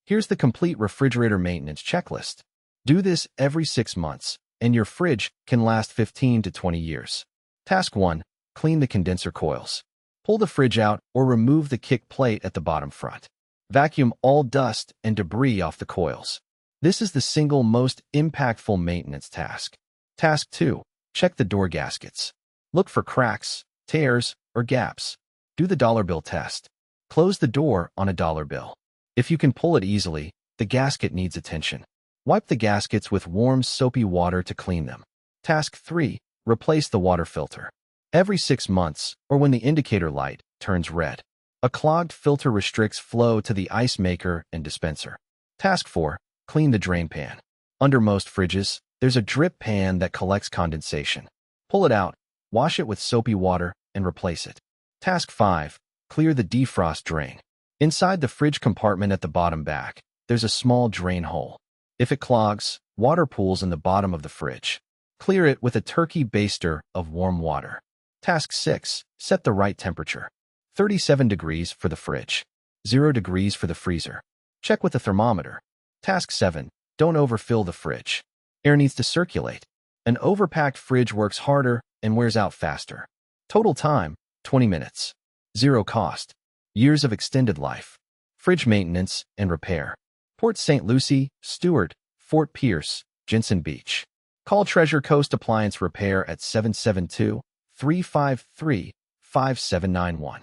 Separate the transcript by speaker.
Speaker 1: Here's the complete refrigerator maintenance checklist. Do this every 6 months, and your fridge can last 15 to 20 years. Task 1. Clean the condenser coils. Pull the fridge out or remove the kick plate at the bottom front. Vacuum all dust and debris off the coils. This is the single most impactful maintenance task. Task 2. Check the door gaskets. Look for cracks, tears, or gaps. Do the dollar bill test. Close the door on a dollar bill. If you can pull it easily, the gasket needs attention. Wipe the gaskets with warm, soapy water to clean them. Task 3. Replace the water filter. Every 6 months, or when the indicator light turns red. A clogged filter restricts flow to the ice maker and dispenser. Task 4. Clean the drain pan. Under most fridges, there's a drip pan that collects condensation. Pull it out, wash it with soapy water, and replace it. Task 5. Clear the defrost drain. Inside the fridge compartment at the bottom back, there's a small drain hole. If it clogs, water pools in the bottom of the fridge. Clear it with a turkey baster of warm water. Task 6. Set the right temperature. 37 degrees for the fridge. 0 degrees for the freezer. Check with the thermometer. Task 7. Don't overfill the fridge. Air needs to circulate. An overpacked fridge works harder and wears out faster. Total time, 20 minutes. Zero cost. Years of extended life. Fridge maintenance and repair. Port St. Lucie, Stuart, Fort Pierce, Jensen Beach. Call Treasure Coast Appliance Repair at 772-353-5791.